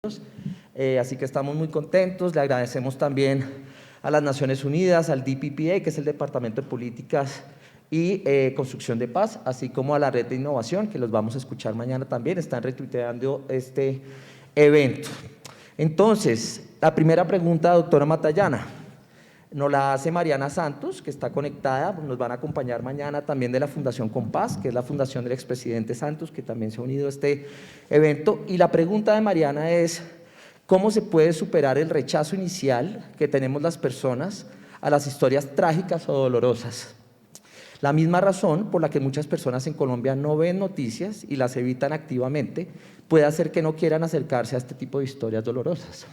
Así que estamos muy contentos. Le agradecemos también a las Naciones Unidas, al DPPA, que es el Departamento de Políticas y Construcción de Paz, así como a la Red de Innovación, que los vamos a escuchar mañana también, están retuiteando este evento. Entonces, la primera pregunta, doctora Matallana, nos la hace Mariana Santos, que está conectada, nos van a acompañar mañana también de la Fundación Compás, que es la fundación del expresidente Santos, que también se ha unido a este evento. Y la pregunta de Mariana es: ¿cómo se puede superar el rechazo inicial que tenemos las personas a las historias trágicas o dolorosas? La misma razón por la que muchas personas en Colombia no ven noticias y las evitan activamente puede hacer que no quieran acercarse a este tipo de historias dolorosas.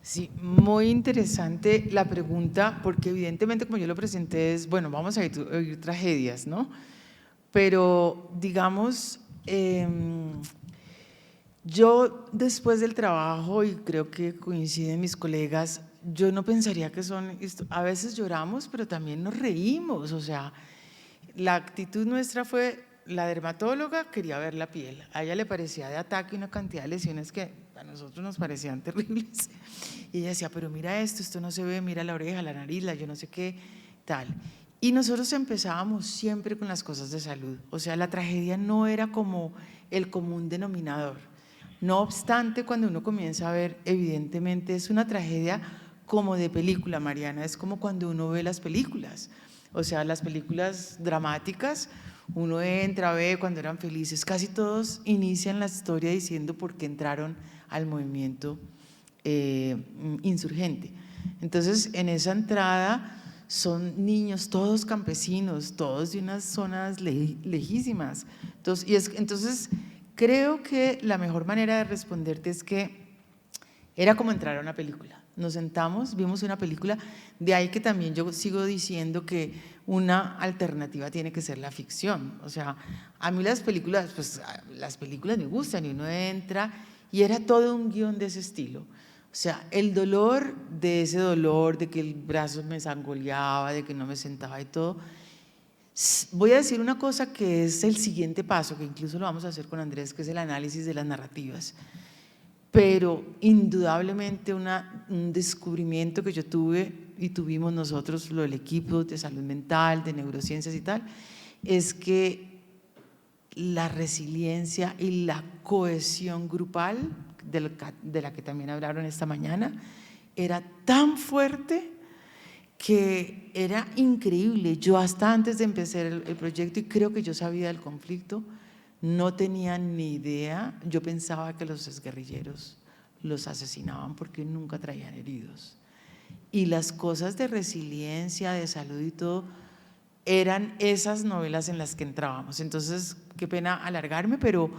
Sí, muy interesante la pregunta, porque evidentemente, como yo lo presenté, es, bueno, vamos a oír tragedias, ¿no? Pero, digamos, yo después del trabajo, y creo que coinciden mis colegas, yo no pensaría que son, a veces lloramos, pero también nos reímos, o sea, la actitud nuestra fue, la dermatóloga quería ver la piel, a ella le parecía de ataque una cantidad de lesiones que a nosotros nos parecían terribles, y ella decía, pero mira esto no se ve, mira la oreja, la nariz, yo no sé qué, tal. Y nosotros empezábamos siempre con las cosas de salud, o sea, la tragedia no era como el común denominador. No obstante, cuando uno comienza a ver, evidentemente es una tragedia como de película, Mariana, es como cuando uno ve las películas, o sea, las películas dramáticas, uno entra, ve cuando eran felices, casi todos inician la historia diciendo por qué entraron al movimiento insurgente. Entonces, en esa entrada son niños, todos campesinos, todos de unas zonas lejísimas. Entonces, creo que la mejor manera de responderte es que era como entrar a una película. Nos sentamos, vimos una película, de ahí que también yo sigo diciendo que una alternativa tiene que ser la ficción. O sea, a mí las películas, pues las películas me gustan y uno entra y era todo un guión de ese estilo. O sea, el dolor de ese dolor, de que el brazo me zangoleaba, de que no me sentaba y todo. Voy a decir una cosa que es el siguiente paso, que incluso lo vamos a hacer con Andrés, que es el análisis de las narrativas. Pero indudablemente un descubrimiento que yo tuve y tuvimos nosotros, lo del equipo de salud mental, de neurociencias y tal, es que la resiliencia y la cohesión grupal, de la que también hablaron esta mañana, era tan fuerte que era increíble. Yo hasta antes de empezar el proyecto, y creo que yo sabía del conflicto, no tenía ni idea, yo pensaba que los exguerrilleros los asesinaban porque nunca traían heridos. Y las cosas de resiliencia, de salud y todo, eran esas novelas en las que entrábamos. Entonces, qué pena alargarme, pero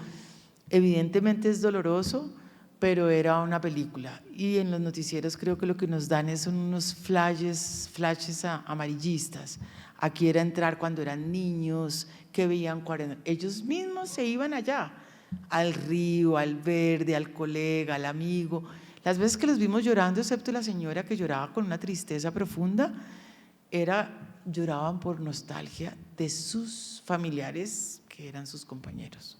evidentemente es doloroso, pero era una película. Y en los noticieros creo que lo que nos dan son unos flashes amarillistas. Aquí era entrar cuando eran niños, que veían 40, ellos mismos se iban allá, al río, al verde, al colega, al amigo. Las veces que los vimos llorando, excepto la señora que lloraba con una tristeza profunda, lloraban por nostalgia de sus familiares que eran sus compañeros.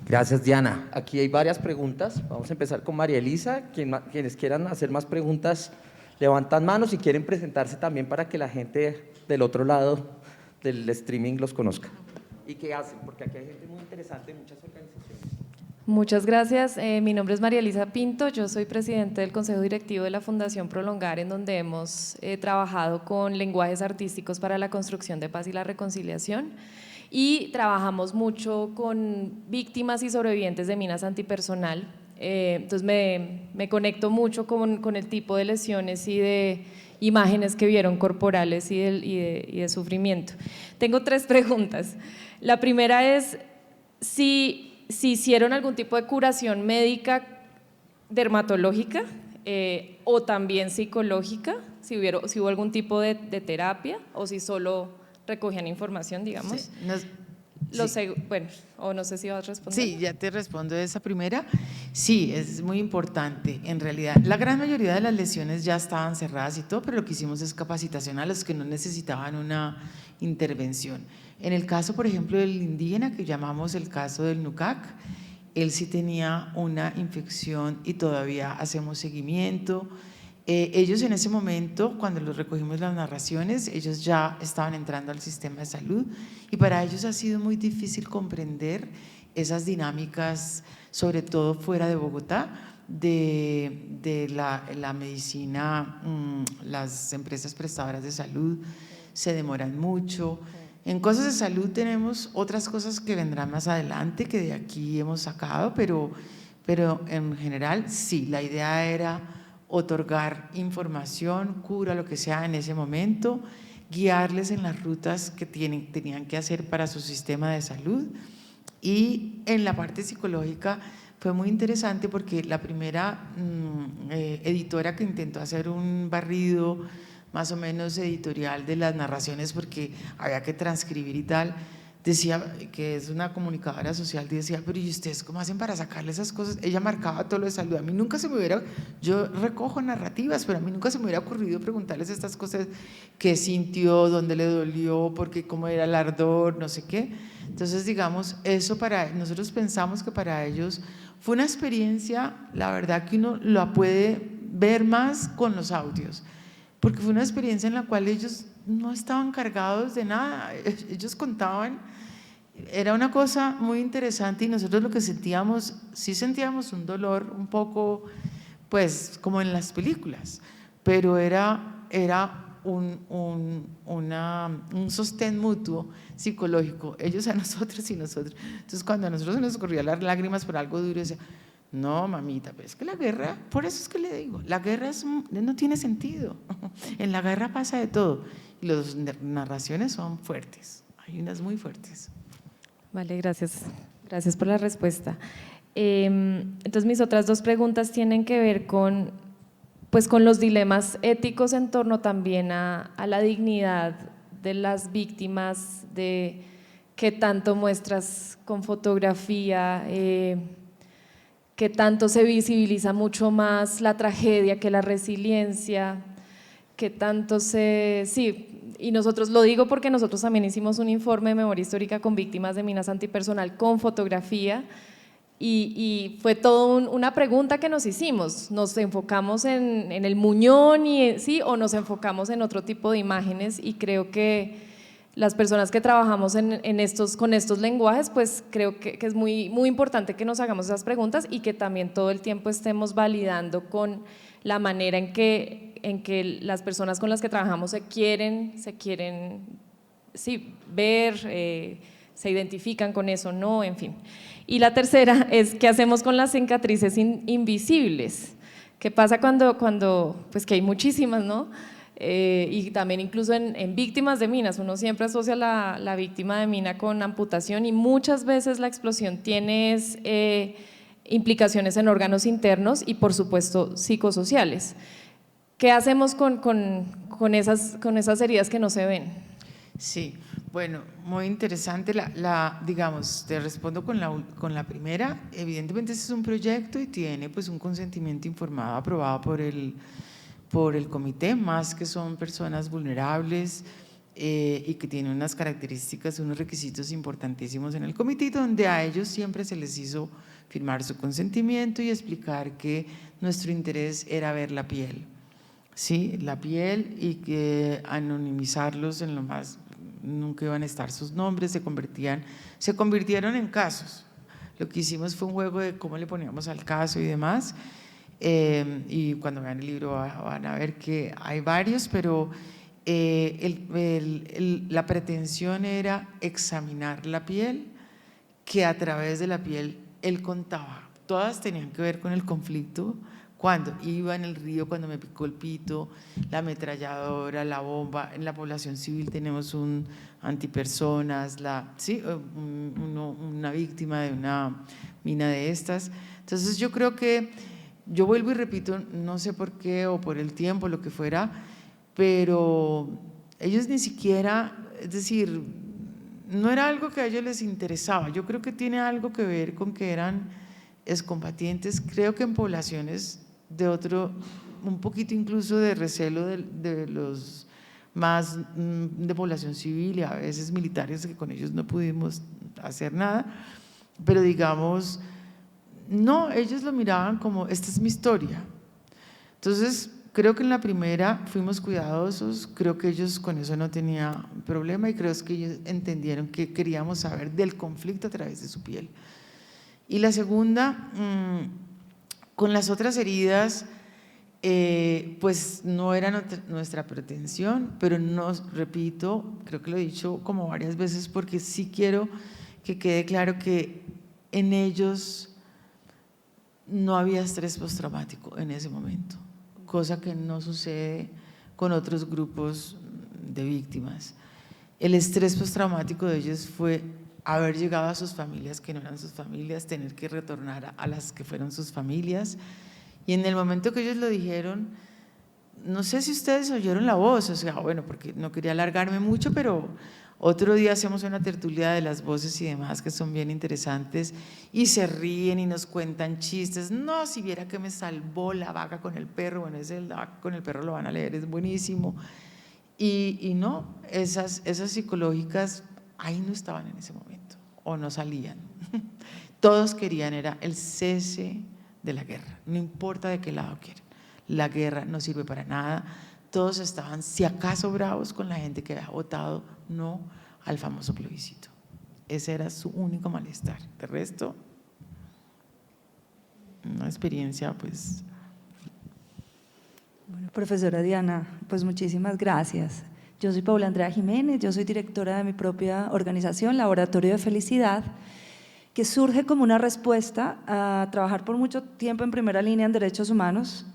Gracias, Diana. Aquí hay varias preguntas. Vamos a empezar con María Elisa. Quienes quieran hacer más preguntas, levantan manos y quieren presentarse también para que la gente del otro lado del streaming los conozca. ¿Y qué hacen? Porque aquí hay gente muy interesante de muchas organizaciones. Muchas gracias. Mi nombre es María Elisa Pinto, yo soy presidente del Consejo Directivo de la Fundación Prolongar, en donde hemos trabajado con lenguajes artísticos para la construcción de paz y la reconciliación, y trabajamos mucho con víctimas y sobrevivientes de minas antipersonal. Entonces me conecto mucho con el tipo de lesiones y de imágenes que vieron corporales y de sufrimiento. Tengo 3 preguntas. La primera es si hicieron algún tipo de curación médica, dermatológica o también psicológica, si hubo algún tipo de terapia o si solo recogían información, digamos. Sí, bueno, o no sé si vas a responder. Sí, ya te respondo esa primera. Sí, es muy importante en realidad. La gran mayoría de las lesiones ya estaban cerradas y todo, pero lo que hicimos es capacitación a los que no necesitaban una intervención. En el caso, por ejemplo, del indígena, que llamamos el caso del Nucac, él sí tenía una infección y todavía hacemos seguimiento. Ellos en ese momento, cuando los recogimos las narraciones, ellos ya estaban entrando al sistema de salud y para ellos ha sido muy difícil comprender esas dinámicas, sobre todo fuera de Bogotá, de la medicina. Las empresas prestadoras de salud se demoran mucho. En cosas de salud tenemos otras cosas que vendrán más adelante, que de aquí hemos sacado, pero en general sí, la idea era otorgar información, cura, lo que sea en ese momento, guiarles en las rutas que tenían que hacer para su sistema de salud. Y en la parte psicológica fue muy interesante porque la primera editora que intentó hacer un barrido más o menos editorial de las narraciones, porque había que transcribir y tal, decía, que es una comunicadora social, decía, pero ¿y ustedes cómo hacen para sacarle esas cosas? Ella marcaba todo lo de salud. A mí nunca se me hubiera, yo recojo narrativas, pero a mí nunca se me hubiera ocurrido preguntarles estas cosas, qué sintió, dónde le dolió, porque cómo era el ardor, no sé qué. Entonces, digamos, eso para nosotros pensamos que para ellos fue una experiencia, la verdad que uno la puede ver más con los audios, porque fue una experiencia en la cual ellos no estaban cargados de nada, ellos contaban, era una cosa muy interesante y nosotros lo que sentíamos, sí sentíamos un dolor un poco, pues como en las películas, pero era un sostén mutuo psicológico, ellos a nosotros y nosotros. Entonces cuando a nosotros se nos corrían las lágrimas por algo duro, decía, no, mamita, pero es que la guerra, por eso es que le digo, la guerra no tiene sentido, en la guerra pasa de todo, y las narraciones son fuertes, hay unas muy fuertes. Vale, gracias. Gracias por la respuesta. Entonces, mis otras dos preguntas tienen que ver con los dilemas éticos en torno también a la dignidad de las víctimas, de qué tanto muestras con fotografía, que tanto se visibiliza mucho más la tragedia que la resiliencia, que tanto sí, y nosotros lo digo porque nosotros también hicimos un informe de memoria histórica con víctimas de minas antipersonal con fotografía y fue todo una pregunta que nos hicimos, ¿nos enfocamos en el muñón ¿sí? o nos enfocamos en otro tipo de imágenes? Y creo que las personas que trabajamos con estos lenguajes, pues creo que es muy, muy importante que nos hagamos esas preguntas y que también todo el tiempo estemos validando con la manera en que las personas con las que trabajamos se quieren sí, ver, se identifican con eso, no, en fin. Y la tercera es, ¿qué hacemos con las cicatrices invisibles? ¿Qué pasa cuando pues que hay muchísimas, ¿no? Y también incluso en víctimas de minas, uno siempre asocia la víctima de mina con amputación y muchas veces la explosión tiene implicaciones en órganos internos y por supuesto psicosociales. ¿Qué hacemos con esas heridas que no se ven? Sí, bueno, muy interesante. Digamos, te respondo con la primera. Evidentemente este es un proyecto y tiene pues un consentimiento informado aprobado por el comité, más que son personas vulnerables y que tienen unas características, unos requisitos importantísimos en el comité, donde a ellos siempre se les hizo firmar su consentimiento y explicar que nuestro interés era ver la piel, ¿sí? La piel, y que anonimizarlos en lo más, nunca iban a estar sus nombres, se convirtieron en casos. Lo que hicimos fue un juego de cómo le poníamos al caso y demás. Y cuando vean el libro van a ver que hay varios, pero la pretensión era examinar la piel, que a través de la piel él contaba, todas tenían que ver con el conflicto, cuando iba en el río, cuando me picó el pito, la ametralladora, la bomba. En la población civil tenemos un antipersonas, una víctima de una mina de estas. Entonces yo creo que, yo vuelvo y repito, no sé por qué o por el tiempo, lo que fuera, pero ellos ni siquiera, es decir, no era algo que a ellos les interesaba. Yo creo que tiene algo que ver con que eran excombatientes, creo que en poblaciones de un poquito incluso de recelo de los más de población civil y a veces militares, que con ellos no pudimos hacer nada, pero digamos, no, ellos lo miraban como, esta es mi historia. Entonces, creo que en la primera fuimos cuidadosos, creo que ellos con eso no tenían problema y creo que ellos entendieron que queríamos saber del conflicto a través de su piel. Y la segunda, con las otras heridas, pues no era nuestra pretensión, pero repito, creo que lo he dicho como varias veces porque sí quiero que quede claro que en ellos no había estrés postraumático en ese momento, cosa que no sucede con otros grupos de víctimas. El estrés postraumático de ellos fue haber llegado a sus familias que no eran sus familias, tener que retornar a las que fueron sus familias. Y en el momento que ellos lo dijeron, no sé si ustedes oyeron la voz, o sea, bueno, porque no quería alargarme mucho, pero otro día hacemos una tertulia de las voces y demás que son bien interesantes y se ríen y nos cuentan chistes. No, si viera que me salvó la vaca con el perro, bueno, ese la vaca con el perro lo van a leer, es buenísimo. Y no, esas psicológicas ahí no estaban en ese momento o no salían. Todos querían era el cese de la guerra, no importa de qué lado quieren. La guerra no sirve para nada. Todos estaban, si acaso, bravos con la gente que había votado no al famoso plebiscito. Ese era su único malestar. De resto, una experiencia, pues. Bueno, profesora Diana, pues muchísimas gracias. Yo soy Paula Andrea Jiménez, yo soy directora de mi propia organización, Laboratorio de Felicidad, que surge como una respuesta a trabajar por mucho tiempo en primera línea en derechos humanos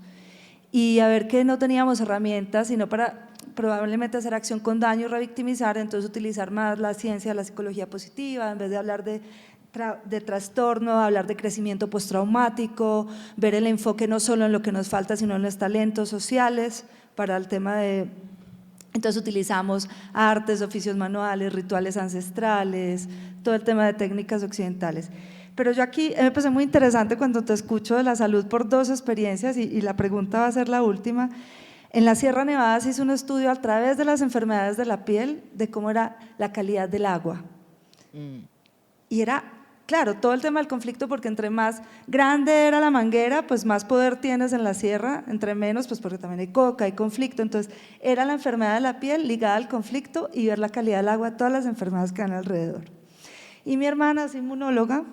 y a ver que no teníamos herramientas, sino para probablemente hacer acción con daño y revictimizar, entonces utilizar más la ciencia, la psicología positiva, en vez de hablar de trastorno, hablar de crecimiento postraumático, ver el enfoque no solo en lo que nos falta, sino en los talentos sociales para el tema de… Entonces utilizamos artes, oficios manuales, rituales ancestrales, todo el tema de técnicas occidentales. Pero yo aquí me parece muy interesante cuando te escucho de la salud por dos experiencias y la pregunta va a ser la última. En la Sierra Nevada se hizo un estudio a través de las enfermedades de la piel de cómo era la calidad del agua. Y era, claro, todo el tema del conflicto, porque entre más grande era la manguera, pues más poder tienes en la sierra, entre menos, pues porque también hay coca, hay conflicto. Entonces, era la enfermedad de la piel ligada al conflicto y ver la calidad del agua, todas las enfermedades que hay alrededor. Y mi hermana es inmunóloga,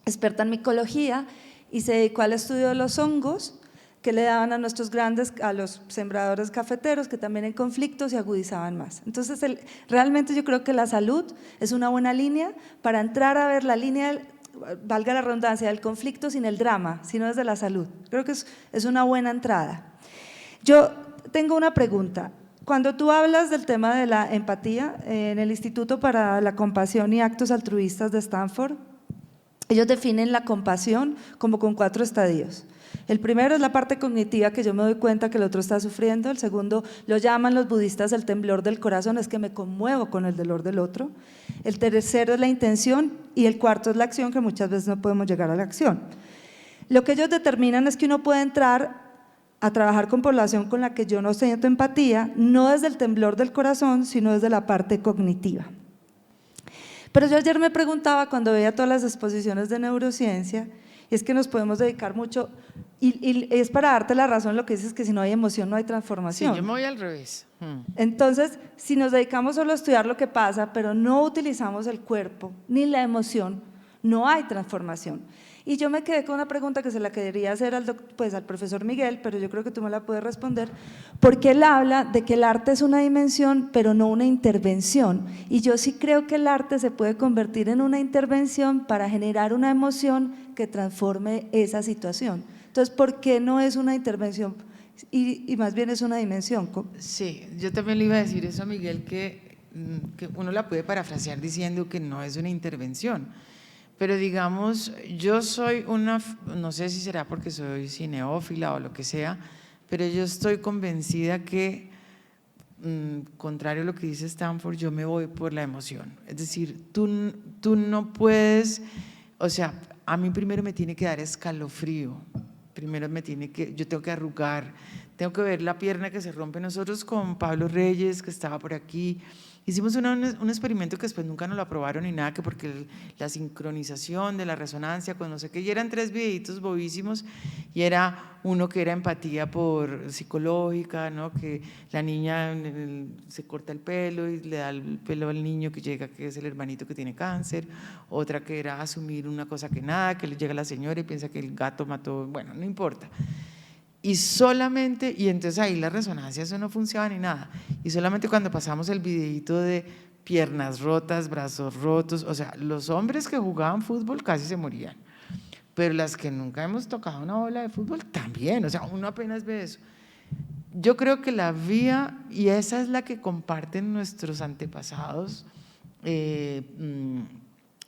experta en micología, y se dedicó al estudio de los hongos que le daban a los sembradores cafeteros, que también en conflicto se agudizaban más. Entonces, realmente yo creo que la salud es una buena línea para entrar a ver la línea, valga la redundancia, del conflicto sin el drama, sino desde la salud. Creo que es una buena entrada. Yo tengo una pregunta. Cuando tú hablas del tema de la empatía, en el Instituto para la Compasión y Actos Altruistas de Stanford, ellos definen la compasión como con 4 estadios. El primero es la parte cognitiva, que yo me doy cuenta que el otro está sufriendo. El segundo lo llaman los budistas el temblor del corazón, es que me conmuevo con el dolor del otro. El tercero es la intención y el cuarto es la acción, que muchas veces no podemos llegar a la acción. Lo que ellos determinan es que uno puede entrar a trabajar con población con la que yo no siento empatía, no desde el temblor del corazón, sino desde la parte cognitiva. Pero yo ayer me preguntaba cuando veía todas las exposiciones de neurociencia, y es que nos podemos dedicar mucho, y es para darte la razón lo que dices, que si no hay emoción no hay transformación. Sí, yo me voy al revés. Entonces, si nos dedicamos solo a estudiar lo que pasa, pero no utilizamos el cuerpo ni la emoción, no hay transformación. Y yo me quedé con una pregunta que se la quería hacer al profesor Miguel, pero yo creo que tú me la puedes responder, porque él habla de que el arte es una dimensión, pero no una intervención. Y yo sí creo que el arte se puede convertir en una intervención para generar una emoción que transforme esa situación. Entonces, ¿por qué no es una intervención y más bien es una dimensión? Sí, yo también le iba a decir eso a Miguel, que uno la puede parafrasear diciendo que no es una intervención. Pero digamos, yo soy no sé si será porque soy cineófila o lo que sea, pero yo estoy convencida que, contrario a lo que dice Stanford, yo me voy por la emoción. Es decir, tú no puedes, o sea, a mí primero me tiene que dar escalofrío, yo tengo que arrugar, tengo que ver la pierna que se rompe. Nosotros con Pablo Reyes, que estaba por aquí, hicimos un experimento que después nunca nos lo aprobaron ni nada, que porque la sincronización de la resonancia con no sé qué, y eran 3 videitos bobísimos, y era uno que era empatía por psicológica, ¿no? Que la niña se corta el pelo y le da el pelo al niño que llega, que es el hermanito que tiene cáncer, otra que era asumir una cosa que nada, que le llega la señora y piensa que el gato mató, bueno, no importa. Y solamente, y entonces ahí la resonancia, eso no funciona ni nada, y solamente cuando pasamos el videíto de piernas rotas, brazos rotos, o sea, los hombres que jugaban fútbol casi se morían, pero las que nunca hemos tocado una bola de fútbol también, o sea, uno apenas ve eso. Yo creo que la vía, y esa es la que comparten nuestros antepasados,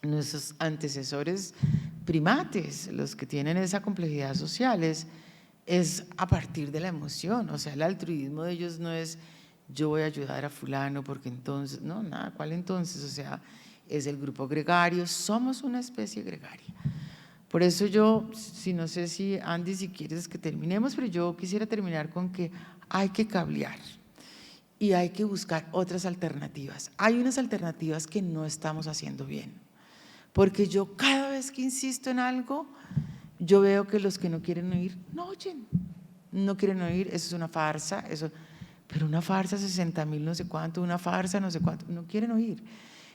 nuestros antecesores primates, los que tienen esa complejidad social, es a partir de la emoción. O sea, el altruismo de ellos no es yo voy a ayudar a fulano porque entonces, no, nada, ¿cuál entonces? O sea, es el grupo gregario, somos una especie gregaria. Por eso yo, no sé si Andy, si quieres que terminemos, pero yo quisiera terminar con que hay que cablear y hay que buscar otras alternativas. Hay unas alternativas que no estamos haciendo bien, porque yo cada vez que insisto en algo, yo veo que los que no quieren oír, no oyen, no quieren oír, eso es una farsa, pero una farsa 60.000 no sé cuánto, una farsa no sé cuánto, no quieren oír.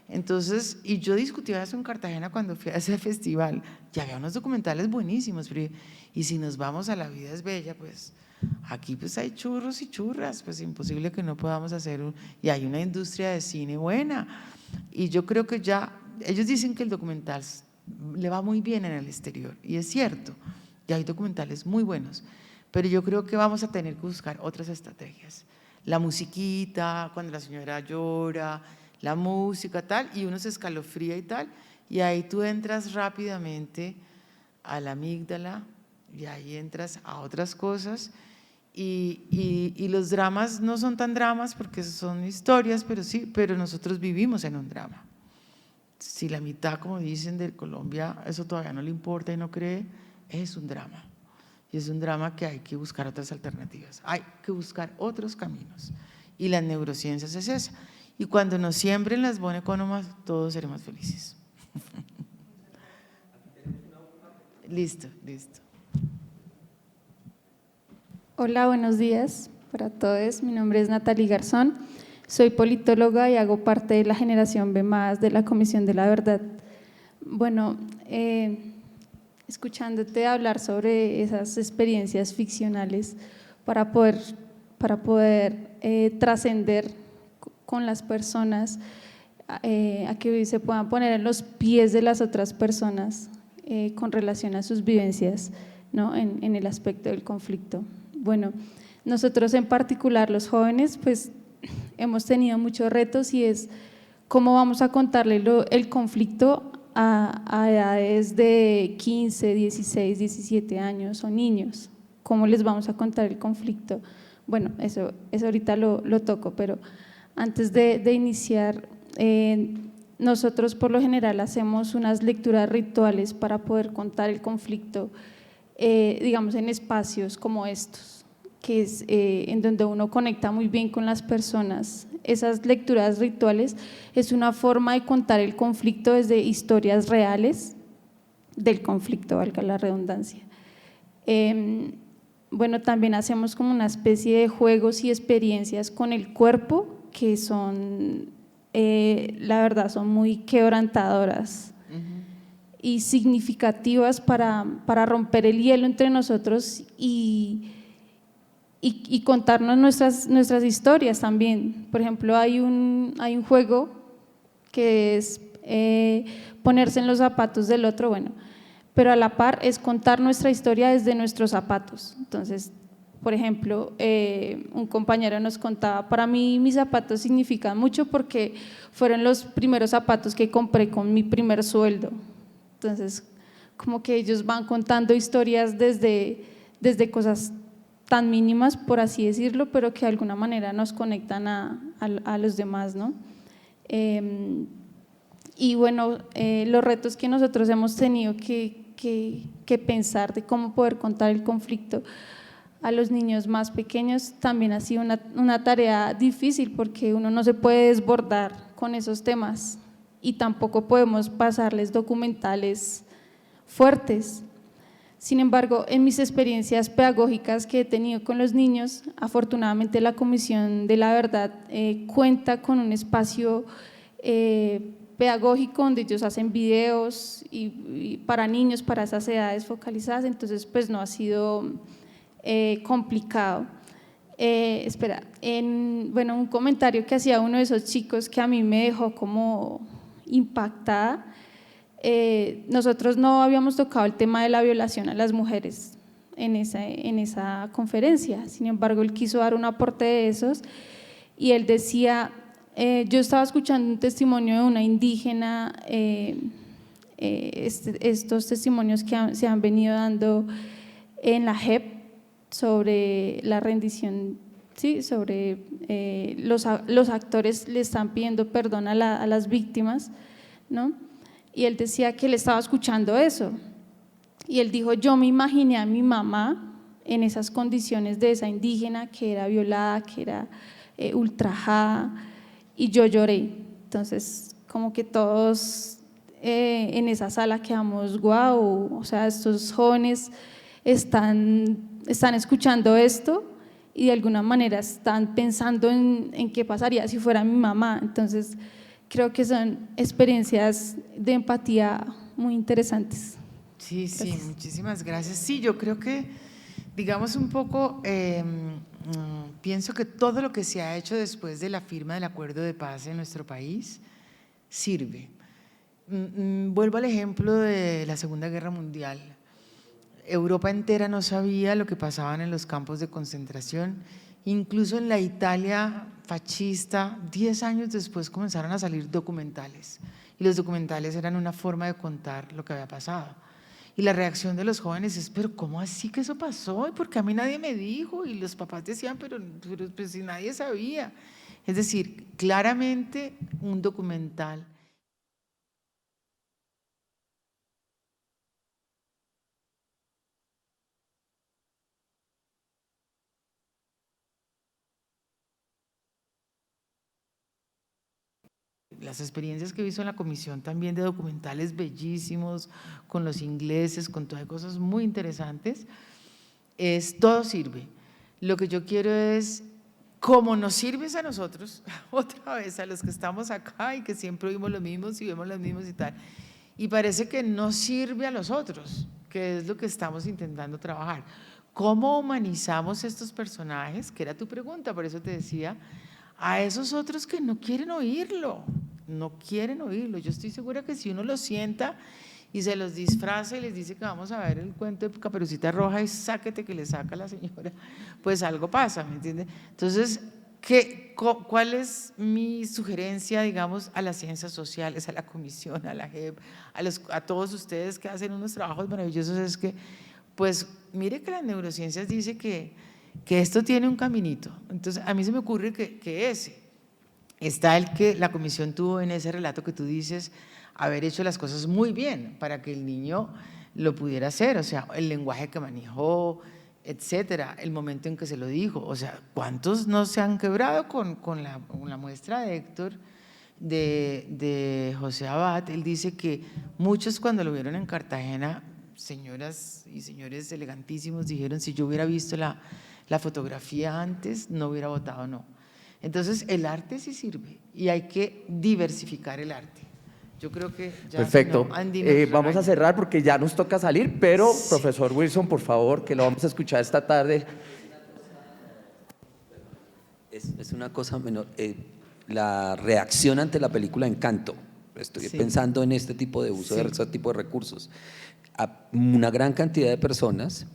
Entonces, y yo discutía eso en Cartagena cuando fui a ese festival, ya había unos documentales buenísimos, pero y si nos vamos a La vida es bella, pues aquí pues hay churros y churras, pues imposible que no podamos hacer, y hay una industria de cine buena, y yo creo que ya, ellos dicen que el documental le va muy bien en el exterior, y es cierto, ya hay documentales muy buenos, pero yo creo que vamos a tener que buscar otras estrategias. La musiquita, cuando la señora llora, la música tal, y uno se escalofría y tal, y ahí tú entras rápidamente a la amígdala, y ahí entras a otras cosas, y los dramas no son tan dramas porque son historias, pero sí, pero nosotros vivimos en un drama. Si la mitad, como dicen, de Colombia, eso todavía no le importa y no cree, es un drama. Y es un drama que hay que buscar otras alternativas, hay que buscar otros caminos. Y las neurociencias es esa. Y cuando nos siembren las Bon Economas, todos seremos felices. Listo, listo. Hola, buenos días para todos. Mi nombre es Natalie Garzón. Soy politóloga y hago parte de la generación B+ de la Comisión de la Verdad. Bueno, escuchándote hablar sobre esas experiencias ficcionales para poder trascender con las personas, a que se puedan poner en los pies de las otras personas con relación a sus vivencias, ¿no? en el aspecto del conflicto. Bueno, nosotros en particular los jóvenes pues hemos tenido muchos retos y es cómo vamos a contarle el conflicto a edades de 15, 16, 17 años o niños. ¿Cómo les vamos a contar el conflicto? Bueno, eso ahorita lo toco, pero antes de iniciar, nosotros por lo general hacemos unas lecturas rituales para poder contar el conflicto, digamos en espacios como estos, que es en donde uno conecta muy bien con las personas. Esas lecturas rituales es una forma de contar el conflicto desde historias reales del conflicto, valga la redundancia. Bueno, también hacemos como una especie de juegos y experiencias con el cuerpo que son, la verdad, son muy quebrantadoras y significativas para romper el hielo entre nosotros y contarnos nuestras historias también. Por ejemplo, hay un juego que es ponerse en los zapatos del otro, bueno, pero a la par es contar nuestra historia desde nuestros zapatos. Entonces, por ejemplo, un compañero nos contaba, para mí mis zapatos significan mucho porque fueron los primeros zapatos que compré con mi primer sueldo. Entonces, como que ellos van contando historias desde cosas tan mínimas, por así decirlo, pero que de alguna manera nos conectan a los demás, ¿no? Y bueno, los retos que nosotros hemos tenido que pensar de cómo poder contar el conflicto a los niños más pequeños también ha sido una tarea difícil porque uno no se puede desbordar con esos temas y tampoco podemos pasarles documentales fuertes. Sin embargo, en mis experiencias pedagógicas que he tenido con los niños, afortunadamente la Comisión de la Verdad cuenta con un espacio pedagógico donde ellos hacen videos y para niños, para esas edades focalizadas, entonces pues no ha sido complicado. Bueno, un comentario que hacía uno de esos chicos que a mí me dejó como impactada. Nosotros no habíamos tocado el tema de la violación a las mujeres en esa conferencia, sin embargo él quiso dar un aporte de esos y él decía, yo estaba escuchando un testimonio de una indígena, estos testimonios que se han venido dando en la JEP sobre la rendición, ¿sí? Sobre los actores le están pidiendo perdón a las víctimas, ¿no? Y él decía que él estaba escuchando eso y él dijo, yo me imaginé a mi mamá en esas condiciones de esa indígena que era violada, que era ultrajada y yo lloré. Entonces como que todos en esa sala quedamos guau, o sea, estos jóvenes están escuchando esto y de alguna manera están pensando en qué pasaría si fuera mi mamá. Entonces creo que son experiencias de empatía muy interesantes. Sí, sí, Gracias. muchísimas gracias. Sí, yo creo que, digamos un poco, pienso que todo lo que se ha hecho después de la firma del acuerdo de paz en nuestro país sirve. Vuelvo al ejemplo de la Segunda Guerra Mundial. Europa entera no sabía lo que pasaban en los campos de concentración. Incluso en la Italia fascista, 10 años después comenzaron a salir documentales y los documentales eran una forma de contar lo que había pasado. Y la reacción de los jóvenes es, pero ¿cómo así que eso pasó? ¿Y por qué a mí nadie me dijo? Y los papás decían, pero pues, si nadie sabía. Es decir, claramente un documental. Las experiencias que he visto en la comisión también de documentales bellísimos, con los ingleses, con todas cosas muy interesantes, todo sirve. Lo que yo quiero es, como nos sirves a nosotros, otra vez a los que estamos acá y que siempre oímos lo mismo y vemos los mismos y tal, y parece que no sirve a los otros, que es lo que estamos intentando trabajar. ¿Cómo humanizamos estos personajes? Que era tu pregunta, por eso te decía, a esos otros que no quieren oírlo, no quieren oírlo. Yo estoy segura que si uno los sienta y se los disfraza y les dice que vamos a ver el cuento de Caperucita Roja y sáquete que le saca la señora, pues algo pasa, ¿me entiende? Entonces, ¿cuál es mi sugerencia, digamos, a las ciencias sociales, a la comisión, a la JEP, a todos ustedes que hacen unos trabajos maravillosos? Es que, pues, mire que las neurociencias dice que esto tiene un caminito. Entonces, a mí se me ocurre que ese está el que la comisión tuvo en ese relato que tú dices, haber hecho las cosas muy bien para que el niño lo pudiera hacer, o sea, el lenguaje que manejó, etcétera, el momento en que se lo dijo, o sea, ¿cuántos no se han quebrado con la muestra de Héctor, de José Abad? Él dice que muchos cuando lo vieron en Cartagena, señoras y señores elegantísimos, dijeron, si yo hubiera visto la fotografía antes, no hubiera votado no. Entonces, el arte sí sirve y hay que diversificar el arte. Yo creo que ya… Perfecto. No, Andy, nos vamos a regaña. cerrar porque ya nos toca salir, pero Sí. profesor Wilson, por favor, que lo vamos a escuchar esta tarde. Es una cosa menor. La reacción ante la película Encanto. Estoy Sí. pensando en este tipo de uso de Sí. este tipo de recursos. Una gran cantidad de personas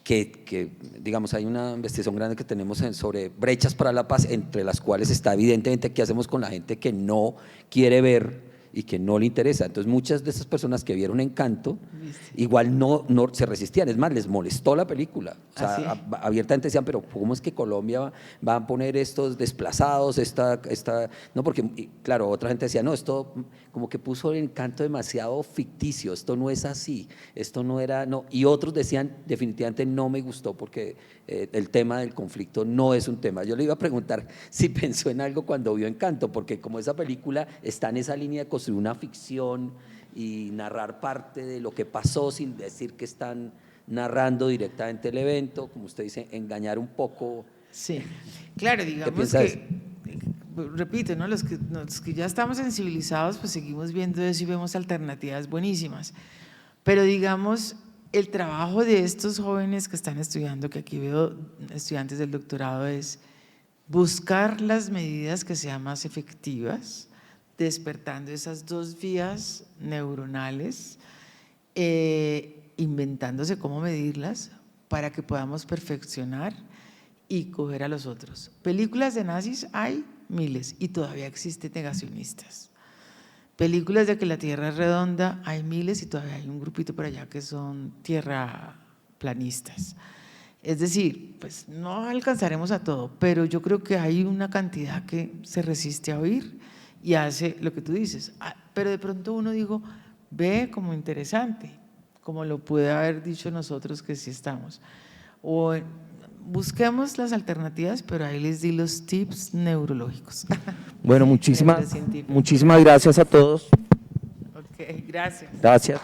que, digamos, hay una investigación grande que tenemos sobre brechas para la paz, entre las cuales está evidentemente qué hacemos con la gente que no quiere ver y que no le interesa. Entonces muchas de esas personas que vieron Encanto igual no se resistían, es más, les molestó la película. O sea, ¿Ah, sí? abiertamente decían, pero ¿cómo es que Colombia va a poner estos desplazados? No, porque claro, otra gente decía, no, esto como que puso el Encanto demasiado ficticio, esto no es así, esto no era, no. Y otros decían, definitivamente no me gustó porque el tema del conflicto no es un tema. Yo le iba a preguntar si pensó en algo cuando vio Encanto, porque como esa película está en esa línea de construir una ficción y narrar parte de lo que pasó sin decir que están narrando directamente el evento, como usted dice, engañar un poco. Sí, claro, digamos piensa que, repito, ¿no? Los que ya estamos sensibilizados, pues seguimos viendo eso y vemos alternativas buenísimas. Pero digamos, el trabajo de estos jóvenes que están estudiando, que aquí veo estudiantes del doctorado, es buscar las medidas que sean más efectivas, despertando esas dos vías neuronales, inventándose cómo medirlas para que podamos perfeccionar y coger a los otros. Películas de nazis hay miles y todavía existen negacionistas. Películas de que la Tierra es redonda hay miles y todavía hay un grupito por allá que son tierraplanistas. Es decir, pues no alcanzaremos a todo, pero yo creo que hay una cantidad que se resiste a oír y hace lo que tú dices. Pero de pronto uno dijo, ve como interesante, como lo puede haber dicho nosotros que sí estamos. O busquemos las alternativas, pero ahí les di los tips neurológicos. Bueno, muchísimas gracias a todos. Ok, gracias. Gracias.